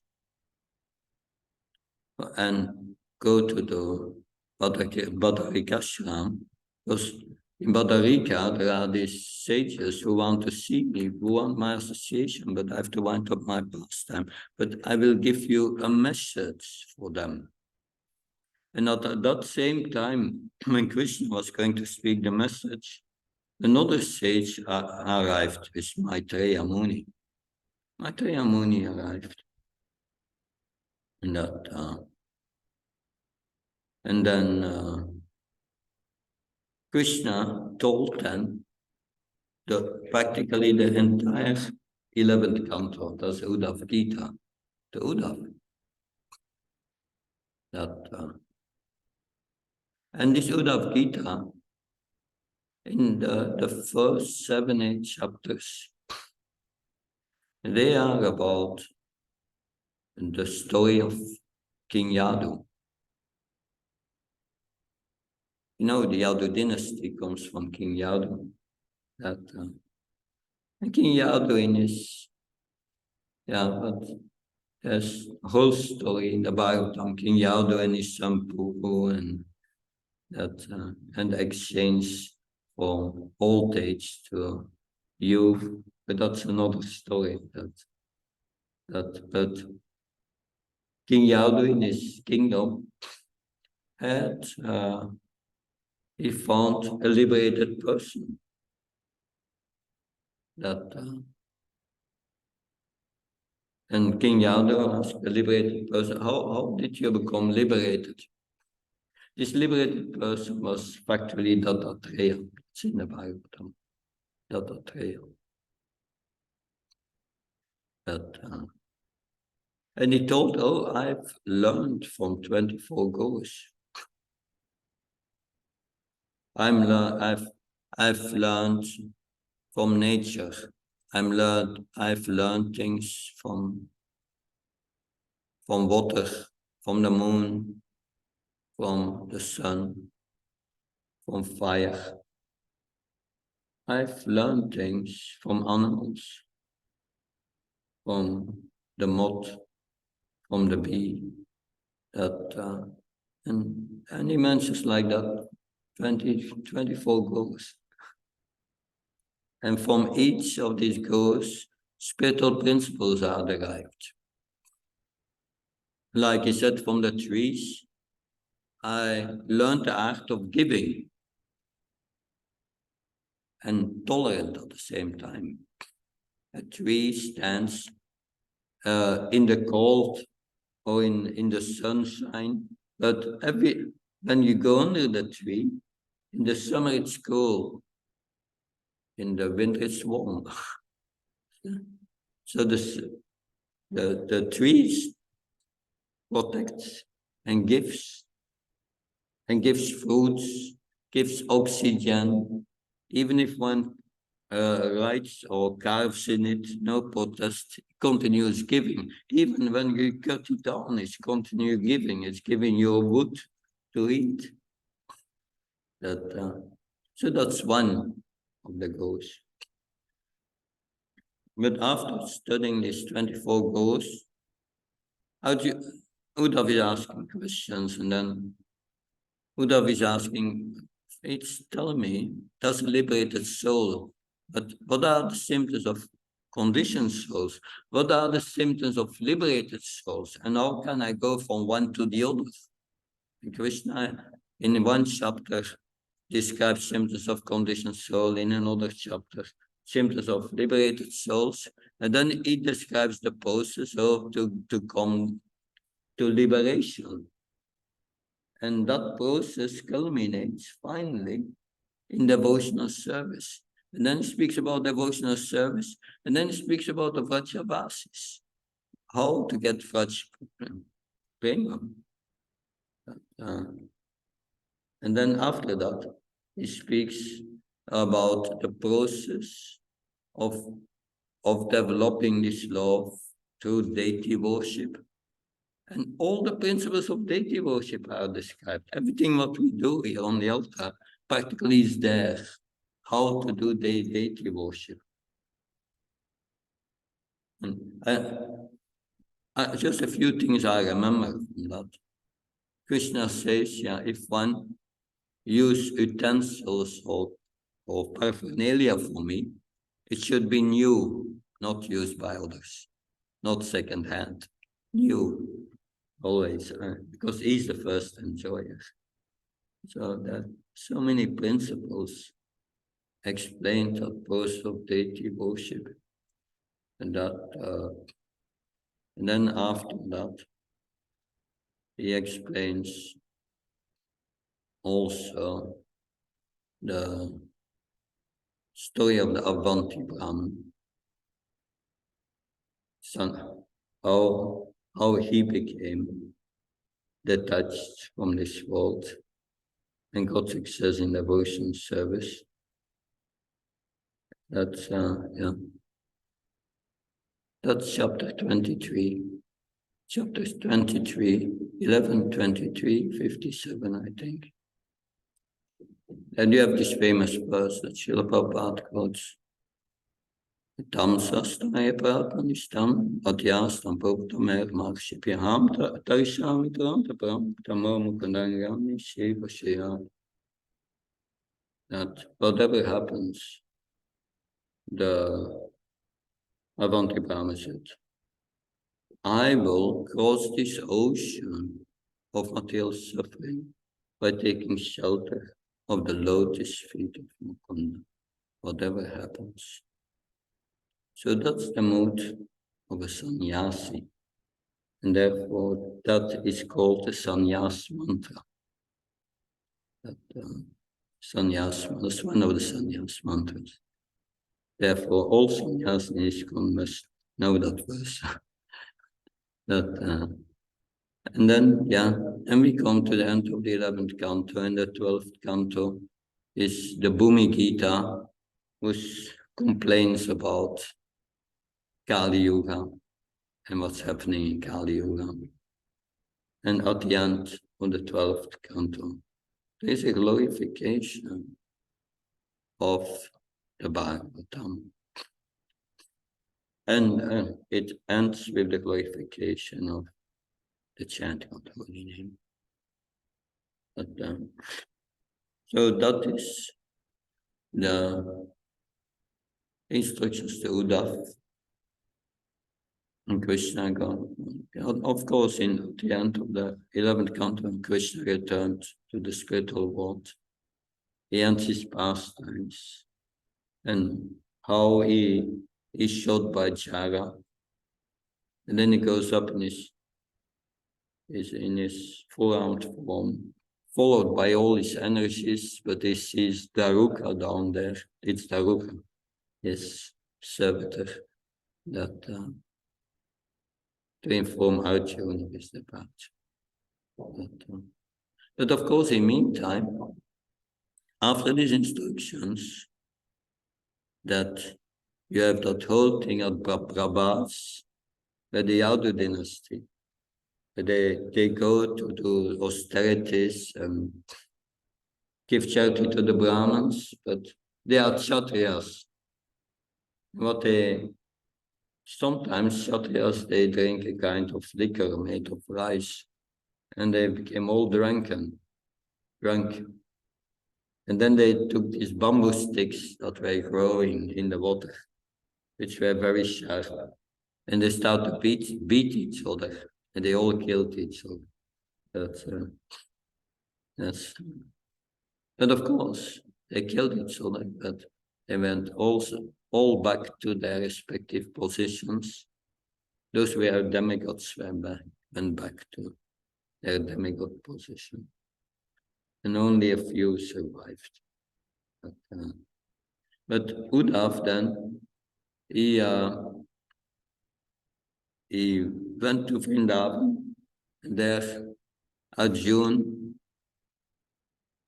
and go to the Badarikashram, because in Badarika there are these sages who want to see me, who want my association, but I have to wind up my pastime. But I will give you a message for them. And at that same time, when Krishna was going to speak the message, another sage arrived with Maitreya Muni. Maitreya Muni arrived. And then Krishna told them practically the entire 11th canto, that's Uddhav Gita, the Uddhav. And this Uddhav Gita, in the first 7-8 chapters, they are about the story of King Yadu. You know, the Yadu dynasty comes from King Yadu. And King Yadu in his, but there's a whole story in the Bhagavatam, King Yadu and his son Puru, and the exchange from old age to youth. But that's another story. But King Yadu in his kingdom he found a liberated person. And King Yadu asked a liberated person, how did you become liberated? This liberated person was factually Dattatreya. It's in the Bible, Dattatreya. But, and he told, oh, I've learned from 24 gurus. I've learned from nature. I've learned things from water, from the moon, from the sun, from fire. I've learned things from animals, from the moth, from the bee, and he mentions like that 24 gurus. And from each of these gurus, spiritual principles are derived. Like he said, from the trees, I learned the art of giving and tolerant at the same time. A tree stands in the cold or in the sunshine, but when you go under the tree, in the summer it's cool, in the winter it's warm. So the trees protects and gives fruits, gives oxygen, even if one writes or carves in it, no protest, continues giving. Even when you cut it down, it's continue giving. It's giving you wood to eat. So that's one of the goals. But after studying these 24 goals, Uddhav is asking questions, and then Uddhav is asking, it's telling me, does a liberated soul, but what are the symptoms of conditioned souls? What are the symptoms of liberated souls? And how can I go from one to the other? And Krishna, in one chapter, describes symptoms of conditioned soul, in another chapter, symptoms of liberated souls, and then he describes the process of to come to liberation. And that process culminates finally in devotional service. And then he speaks about devotional service, and then he speaks about the Vrajavasis, how to get Vraj Prema. And then after that, he speaks about the process of developing this love through deity worship. And all the principles of deity worship are described. Everything what we do here on the altar practically is there. How to do deity worship. And just a few things I remember from that. Krishna says, yeah, if one use utensils or paraphernalia for me, it should be new, not used by others, not second-hand, new, always, because he's the first enjoyer. So there are so many principles explained that process of deity worship, and then after that, he explains also the story of the Avanti Brahman, son, how he became detached from this world and got success in devotion service. That's that's chapter 23. Chapters 23, 11, 23, 57, I think. And you have this famous verse that Srila Prabhupada quotes. Tam sastanaye pratmanistam adyastam bhuktamer marshipyaham tarishami tarantapram tamo mukandanyami shiva shaya. That whatever happens, the Avanti Brahma said, I will cross this ocean of material suffering by taking shelter of the lotus feet of Mukunda, whatever happens. So that's the mood of a sannyasi, and therefore that is called the sannyas mantra. that sannyas, that's one of the sannyas mantras. Therefore, all sannyas in ISKCON must know that verse. And then, and we come to the end of the 11th canto, and the 12th canto is the Bhumi Gita, which complains about Kali Yuga and what's happening in Kali Yuga. And at the end of the 12th canto, there is a glorification of the Bhagavatam. And it ends with the glorification of the chanting of the holy name. But, so that is the instructions to Uddhava and Krishna God. Of course, at the end of the 11th canto, Krishna returned to the spiritual world. He ends his pastimes and how he is shot by Jara. And then he goes up in his full-round form, followed by all his energies, but he sees Daruka down there. It's Daruka, his servitor, that to inform Arjuna of his departure. But of course, in the meantime, after these instructions, that you have that whole thing at Bprs, where the Yadu dynasty, they go to do austerities and give charity to the Brahmins, but they are Kshatriyas. Sometimes Kshatriyas, they drink a kind of liquor made of rice, and they became all drunk. And then they took these bamboo sticks that were growing in the water, which were very sharp, and they started to beat each other, and they all killed each other. But of course, they killed each other, but they went also all back to their respective positions. Those who were demigods went back to their demigod position. And only a few survived. But Uddhava then, he went to Vrindavan, and there Arjuna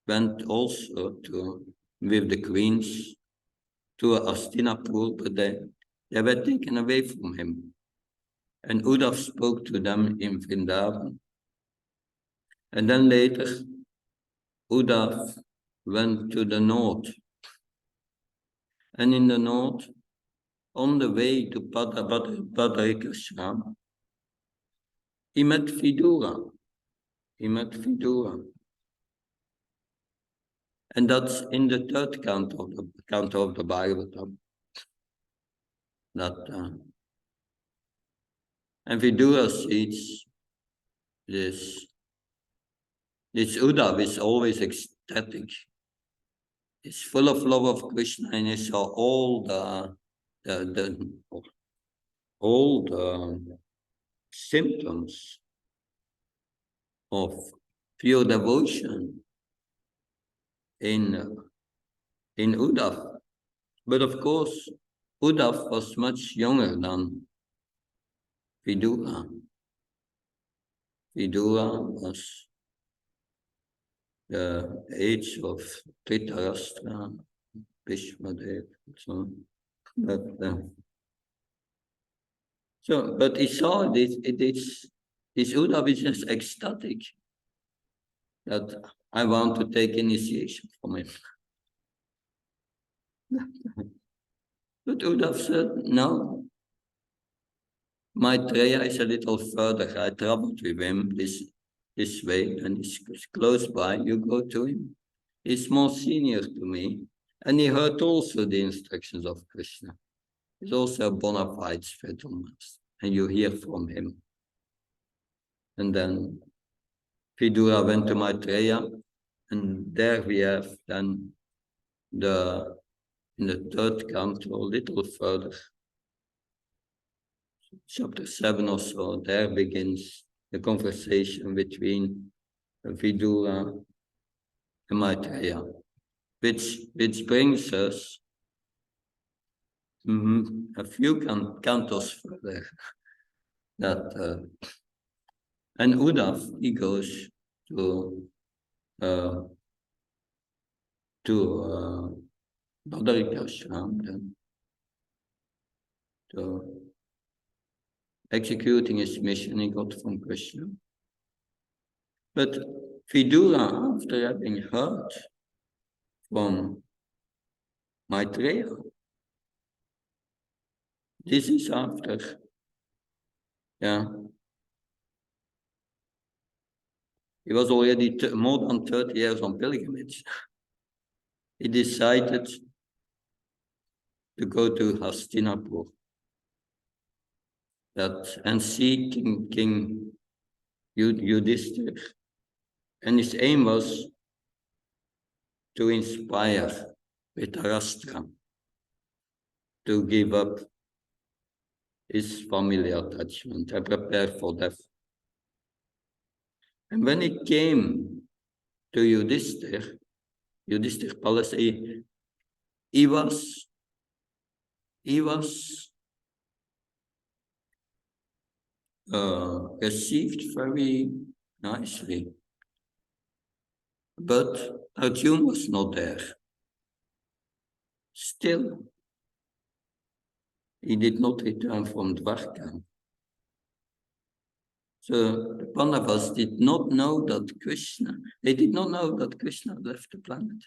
went also with the queens to Hastinapur, but they were taken away from him. And Uddhava spoke to them in Vrindavan. And then later, Uddhava went to the north. And in the north, on the way to Padarikashram, he met Vidura. And that's in the 3rd canto of the Bhagavatam. And Vidura sees this Uddhava is always ecstatic. He's full of love of Krishna, and he saw all the symptoms of pure devotion in Uddhava. But of course, Uddhava was much younger than Vidura. Vidura was the age of Dhritarashtra, Bhishmadev, so. But he saw this Uddhava is just ecstatic that I want to take initiation from him. But Uddhava said, no. Maitreya is a little further. I traveled with him this way, and he's close by. You go to him. He's more senior to me, and he heard also the instructions of Krishna. He's also a bona fide spiritual master, and you hear from him. And then Vidura went to Maitreya, and there we have then in the 3rd canto, a little further, chapter 7 or so, there begins the conversation between Vidura in Montreal, which brings us a few cantos further. That and Udaf, he goes to Badarikashram, to executing his mission he got from Krishna. But Vidura, after having heard from Maitreya, this is after, he was already more than 30 years on pilgrimage. He decided to go to Hastinapur and see King Yudhishthira. And his aim was to inspire Dhritarashtra to give up his family attachment and prepare for death. And when it came to Yudhishthira's palace, he was received very nicely. But Arjuna was not there. Still, he did not return from Dwarka. So the Pandavas did not know that Krishna left the planet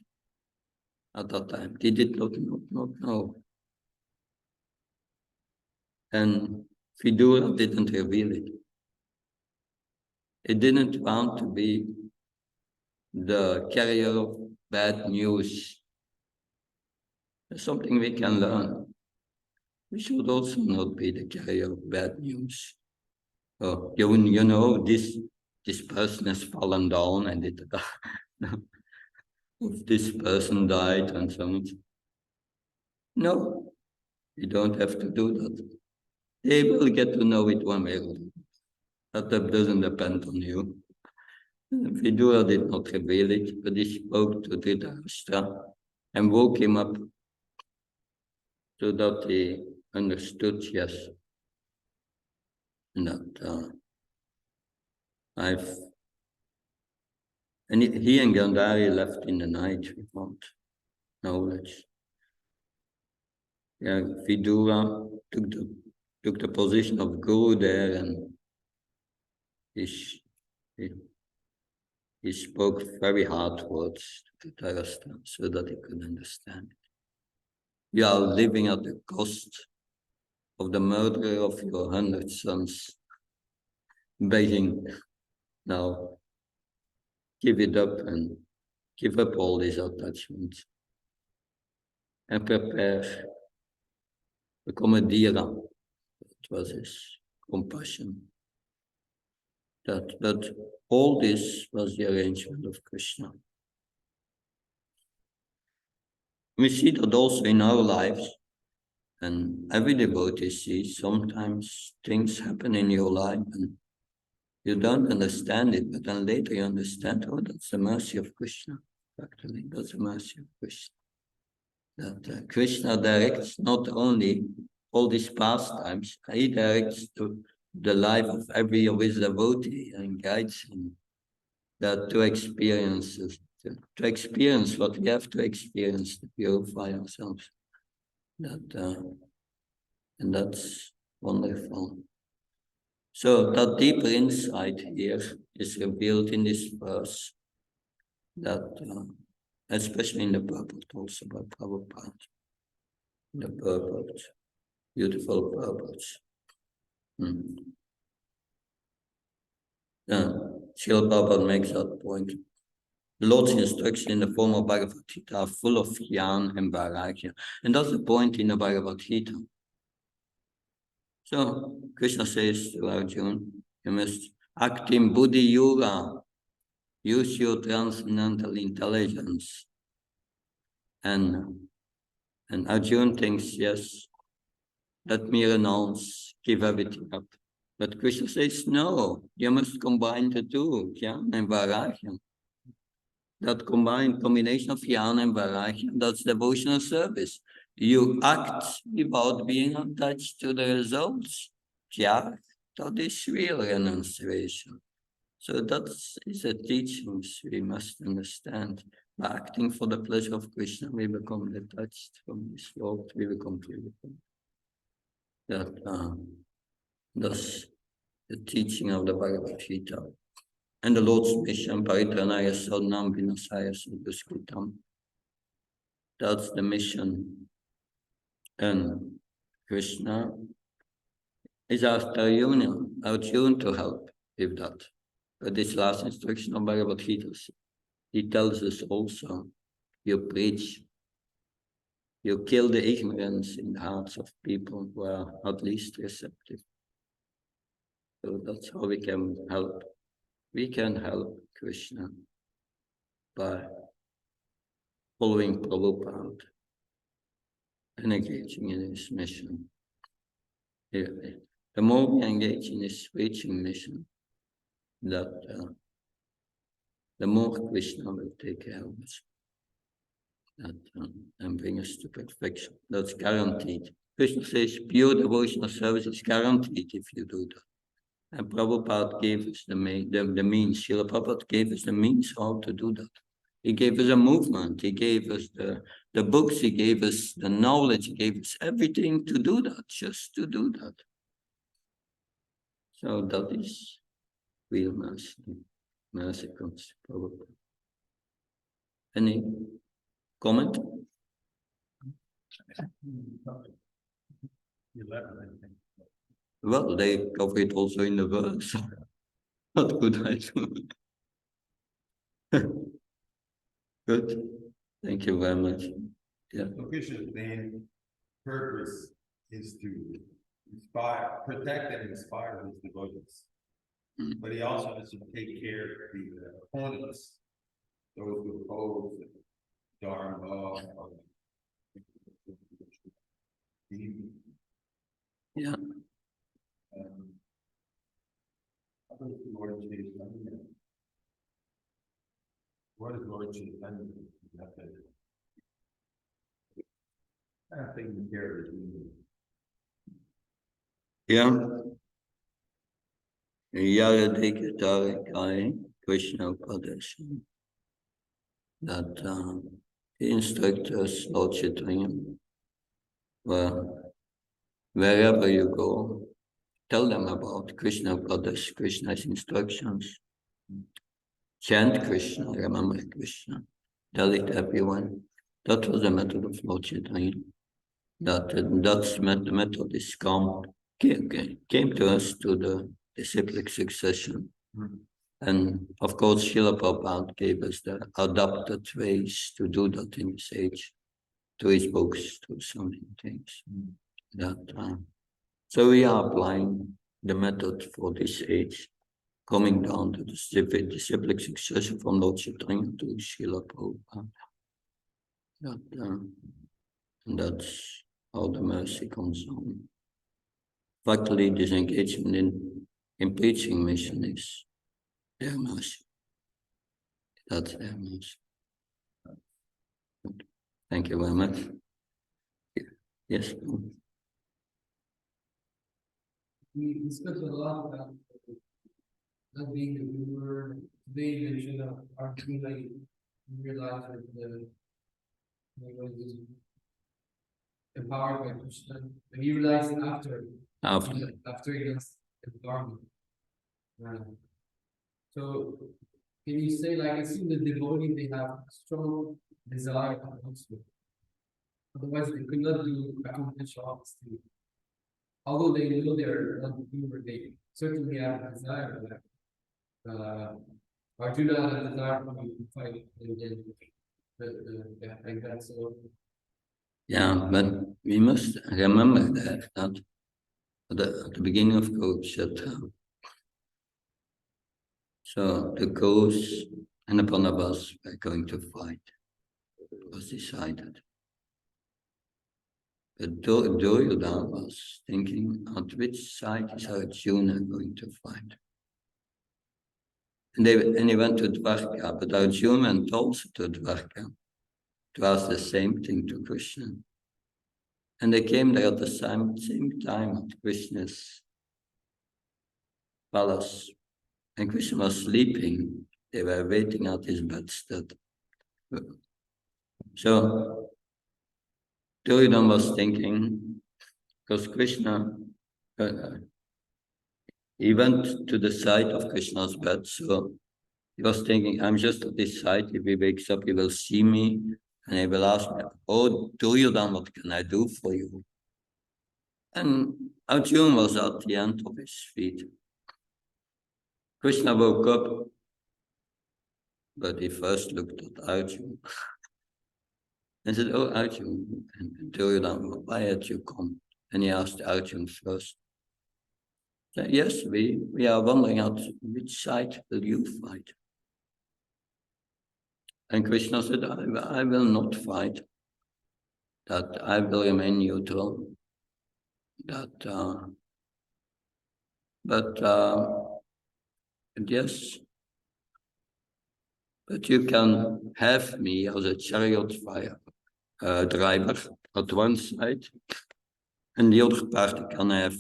at that time. They did not know. And Vidura didn't reveal it. He didn't want to be the carrier of bad news. There's something we can learn. We should also not be the carrier of bad news. Oh, you know, this person has fallen down and this person died and so on. No, you don't have to do that. They will get to know it one way or another. That doesn't depend on you. Vidura did not reveal it, but he spoke to Dhritarashtra and woke him up so that he understood, yes, that he and Gandhari left in the night without knowledge. Yeah, Vidura took the position of guru there, and he spoke very hard words to Dhritarashtra so that he could understand it. You are living at the cost of the murder of your 100 sons, begging now, give it up and give up all these attachments and prepare, become a Dhira. It was his compassion. But all this was the arrangement of Krishna. We see that also in our lives, and every devotee sees sometimes things happen in your life and you don't understand it, but then later you understand, oh, that's the mercy of Krishna. Actually, that's the mercy of Krishna. That Krishna directs not only all these pastimes, he directs to the life of every of his devotee and guides him that to experience what we have to experience to purify ourselves. And that's wonderful. So that deeper insight here is revealed in this verse, that especially in the purport also by Prabhupada. The purport, beautiful purports. Srila Prabhupada makes that point. The Lord's instruction in the form of Bhagavad Gita are full of jnana and vairagya. And that's the point in the Bhagavad Gita. So Krishna says to Arjuna, you must act in buddhi yoga, use your transcendental intelligence. And Arjuna thinks, yes, let me renounce, give everything up. But Krishna says, no, you must combine the two, jnana and vairagya. that combination of Jnana and Vairagya, that's devotional service. You act without being attached to the results. Tyaga, that is real renunciation. So that is a teachings we must understand. By acting for the pleasure of Krishna, we become detached from this world, we become free. That's the teaching of the Bhagavad Gita. And the Lord's mission, Paritranaya Sadnam Vinasaya Sadhuskritam. That's the mission. And Krishna is after Arjuna to help with that. But this last instruction of Bhagavad Gita, he tells us also, you preach, you kill the ignorance in the hearts of people who are at least receptive. So that's how we can help. We can help Krishna by following Prabhupada and engaging in his mission. The more we engage in his preaching mission, that the more Krishna will take care of us and bring us to perfection. That's guaranteed. Krishna says pure devotional service is guaranteed if you do that. And Prabhupada gave us the means, Srila Prabhupada gave us the means how to do that. He gave us a movement, he gave us the books, he gave us the knowledge, he gave us everything to do that, just to do that. So that is real mercy. Mercy comes from Prabhupada. Any comment? 11, I think. Well, they cover it also in the verse. What could I do? Good. Thank you very much. Yeah. So Krishna's main purpose is to inspire, protect and inspire his devotees. But he also has to take care of the opponents, those who oppose the Dharma or Yeah. What is Lord Chaitanya? I think the care is needed. Yeah. Yaradikatari Kai Krishna Padesha. That he instructs us, Lord Chaitanya. Well, wherever you go, tell them about Krishna Pradesh, Krishna's instructions. Chant Krishna, remember Krishna. Tell it to everyone. That was the method of Lord Chaitanya. That's the method is came to us to the disciplic succession. And of course, Srila Prabhupada gave us the adapted ways to do that in this age, to his books, to so many things. So we are applying the method for this age, coming down to the disciplic succession from Lord Chaitanya to Srila Prabhupada. That's how the mercy comes on. Luckily, this engagement in preaching mission is their mercy. That's their mercy. Thank you very much. Yes. We discussed a lot about not being the doer. Today you mentioned our team, like realize that was empowered by Krishna. And you realized after he gets empowerment. So can you say, like, I see the devotee, they have strong desire also. Otherwise they could not accomplish all these things. Although they know they're not doer, they certainly have a desire that Arjuna had a desire to fight like that. So yeah, but we must remember that at the beginning of Kurukshetra, so the Kurus and the Pandavas were going to fight. It was decided. But Duryodhana was thinking, on which side is Arjuna going to fight? And he went to Dwarka, but Arjuna went also to Dwarka to ask the same thing to Krishna. And they came there at the same time at Krishna's palace. And Krishna was sleeping. They were waiting at his bedstead. So Duryodhana was thinking, because Krishna, he went to the side of Krishna's bed, so he was thinking, I'm just at this side. If he wakes up, he will see me, and he will ask me, oh, Duryodhana, what can I do for you? And Arjuna was at the end of his feet. Krishna woke up, but he first looked at Arjuna and said, oh, Arjuna, and Duryodhana, why had you come? And he asked Arjuna first. So, yes, we are wondering at which side will you fight? And Krishna said, I will not fight, that I will remain neutral, that, yes, but you can have me as a chariot driver at one side, and the other party can have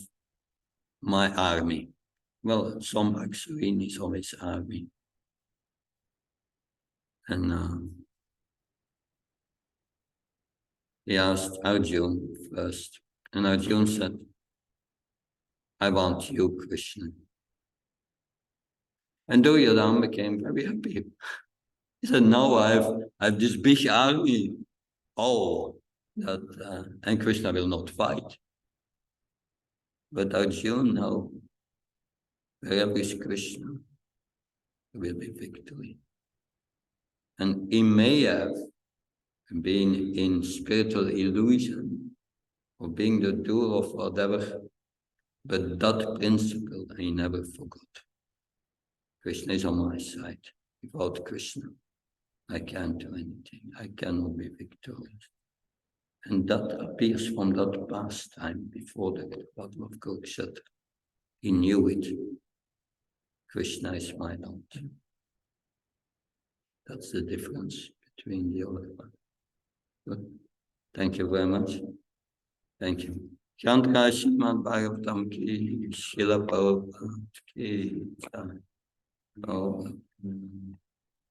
my army. Well, some Aksurin is always army. And he asked Arjuna first, and Arjuna said, I want you, Krishna. And Duryodhana became very happy. He said, now I have this big army. Oh, and Krishna will not fight. But Arjuna, no. Wherever is Krishna, there will be victory. And he may have been in spiritual illusion or being the doer of whatever, but that principle I never forgot. Krishna is on my side. Without Krishna, I can't do anything. I cannot be victorious. And that appears from that past time before the battle of Kurukshetra. He knew it. Krishna is my Lord. That's the difference between the other one. Good. Thank you very much. Thank you. Chandra Srimad Bhagavatam ki, Srila Prabhupada ki.